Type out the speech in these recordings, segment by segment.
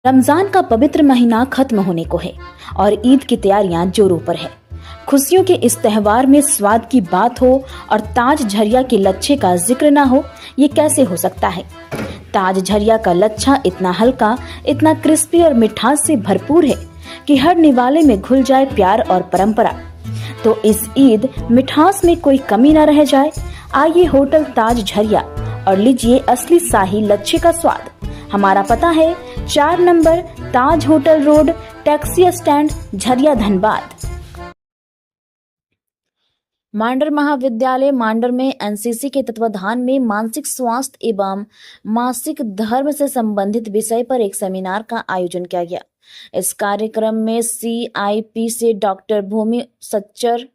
रमजान का पवित्र महीना खत्म होने को है और ईद की तैयारियां जोरों पर है। खुशियों के इस त्योहार में स्वाद की बात हो और ताज झरिया के लच्छे का जिक्र ना हो, ये कैसे हो सकता है। ताज झरिया का लच्छा इतना हल्का, इतना क्रिस्पी और मिठास से भरपूर है कि हर निवाले में घुल जाए प्यार और परंपरा। तो इस ईद मिठास में कोई कमी न रह जाए। आइए होटल ताज झरिया और लीजिए असली शाही लच्छे का स्वाद। हमारा पता है 4 number Taj hotel road, taxi stand, Jharia, Dhanbad. Mandar महाविद्यालय मांडर में एनसीसी के तत्वाधान में मानसिक स्वास्थ्य एवं मासिक धर्म से संबंधित विषय पर एक सेमिनार का आयोजन किया गया। इस कार्यक्रम में सीआईपी से डॉक्टर भूमि सच्चर,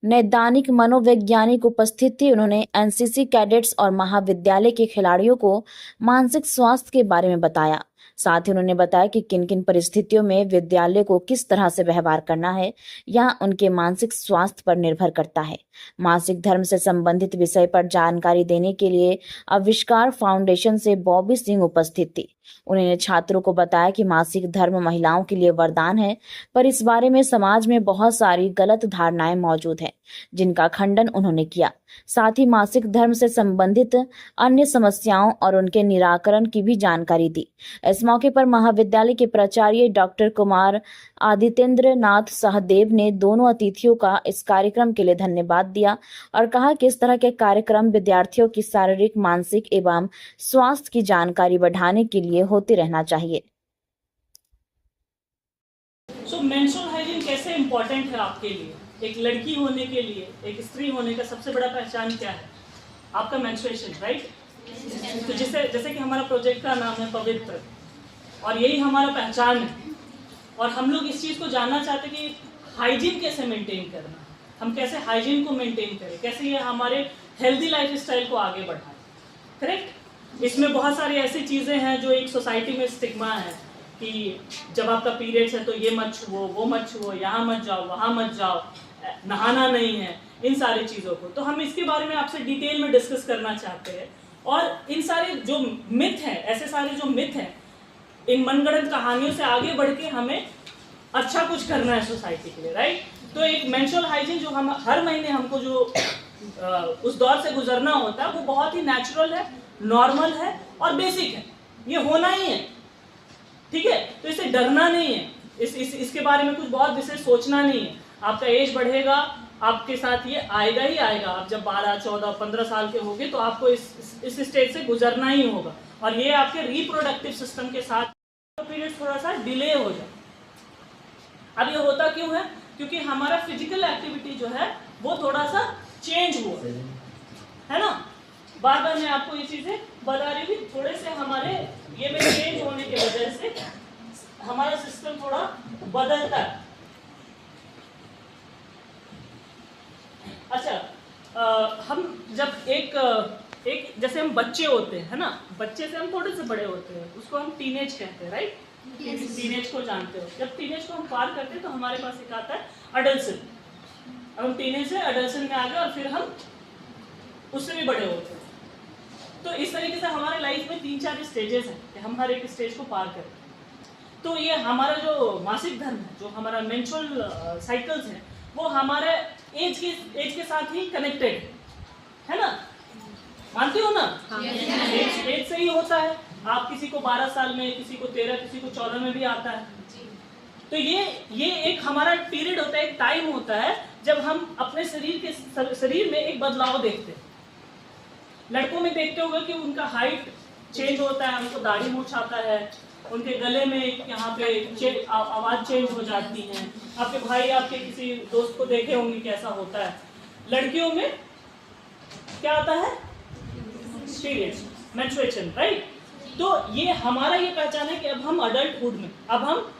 नैदानिक मनोवैज्ञानिक उपस्थित थी। उन्होंने एनसीसी कैडेट्स और महाविद्यालय के खिलाड़ियों को मानसिक स्वास्थ्य के बारे में बताया। साथ ही उन्होंने बताया कि किन किन परिस्थितियों में विद्यालय को किस तरह से व्यवहार करना है, यह उनके मानसिक स्वास्थ्य पर निर्भर करता है। मासिक धर्म से संबंधित विषय पर जानकारी देने के लिए आविष्कार फाउंडेशन से बॉबी सिंह उपस्थित थी। उन्होंने छात्रों को बताया कि मासिक धर्म महिलाओं के लिए वरदान है, पर इस बारे में समाज में बहुत सारी गलत धारणाएं मौजूद हैं, जिनका खंडन उन्होंने किया। साथ ही मासिक धर्म से संबंधित अन्य समस्याओं और उनके निराकरण की भी जानकारी दी। इस मौके पर महाविद्यालय के प्राचार्य डॉक्टर कुमार आदित्येंद्र नाथ सहदेव ने दोनों अतिथियों का इस कार्यक्रम के लिए धन्यवाद दिया और कहा कि इस तरह के कार्यक्रम विद्यार्थियों की शारीरिक, मानसिक एवं स्वास्थ्य की जानकारी बढ़ाने के लिए होते रहना चाहिए। मेंस्ट्रुअल हाइजीन कैसे इम्पोर्टेंट है आपके लिए? एक लड़की होने के लिए, एक स्त्री होने का सबसे बड़ा पहचान क्या है? आपका मेंस्ट्रुएशन, राइट? तो जैसे कि हमारा प्रोजेक्ट का नाम है पवित्र, और यही हमारा पहचान है। और हम लोग इस चीज़ को जानना चाहते हैं कि हाइजीन कैसे मेंटेन करना, हम कैसे हाइजीन को मेंटेन करें, कैसे ये हमारे हेल्दी लाइफ स्टाइल को आगे बढ़ाएं। करेक्ट? इसमें बहुत सारी ऐसी चीज़ें हैं जो एक सोसाइटी में स्टिग्मा है कि जब आपका पीरियड्स है तो ये मत छुओ, वो मत छुओ, यहाँ मत जाओ, वहाँ मत जाओ, नहाना नहीं है, इन सारी चीज़ों को। तो हम इसके बारे में आपसे डिटेल में डिस्कस करना चाहते हैं। और इन सारे जो मिथ हैं, ऐसे सारे जो मिथ हैं, इन मनगढ़ंत कहानियों से आगे बढ़ के हमें अच्छा कुछ करना है सोसाइटी के लिए, राइट? तो एक मेंस्ट्रुअल हाइजीन जो हम हर महीने हमको जो उस दौर से गुजरना होता है, वो बहुत ही नेचुरल है, नॉर्मल है और बेसिक है। ये होना ही है, ठीक है? तो इससे डरना नहीं है, इसके बारे में कुछ बहुत विशेष सोचना नहीं है। आपका एज बढ़ेगा, आपके साथ ये आएगा ही आएगा। आप जब 12, 14, 15 साल के होंगे तो आपको इस स्टेज से गुजरना ही होगा, और ये आपके रिप्रोडक्टिव सिस्टम के साथ पीरियड थोड़ा सा डिले हो जाए। अब ये होता क्यों है? क्योंकि हमारा फिजिकल एक्टिविटी जो है वो थोड़ा सा चेंज हुआ है ना। बार बार मैं आपको ये चीजें बता रही हूँ, थोड़े से हमारे ये में चेंज होने की वजह से हमारा सिस्टम थोड़ा बदलता है। अच्छा, हम जब एक जैसे हम बच्चे होते हैं ना, बच्चे से हम थोड़े से बड़े होते हैं, उसको हम टीनेज कहते हैं, राइट? टीनेज को जानते हो। जब टीनेज को हम पार करते हैं तो हमारे पास एक आता है अडल्सन। अब हम टीनेज से अडल्सन में आ गए और फिर हम उससे भी बड़े होते हैं। तो इस तरीके से हमारे लाइफ में 3-4 स्टेजेस हैं कि हम हर एक स्टेज को पार करें। तो ये हमारा जो मासिक धर्म है, जो हमारा मेंस्ट्रुअल साइकिल्स है, वो हमारे एज के साथ ही कनेक्टेड है ना। मानते हो ना? एज से ही होता है। आप किसी को 12 साल में, किसी को 13, किसी को 14 में भी आता है। तो ये एक हमारा पीरियड होता है, एक टाइम होता है जब हम अपने शरीर में एक बदलाव देखते हैं। लड़कों में देखते होगा कि उनका हाइट चेंज होता है, उनको दाढ़ी मूछ आता है, उनके गले में यहाँ पे आवाज़ चेंज हो जाती है। आपके भाई, आपके किसी दोस्त को देखे होंगे कैसा होता है। लड़कियों में क्या आता है? Periods, menstruation, right? तो ये हमारा ये पहचान है कि अब हम अडल्टहुड में, अब हम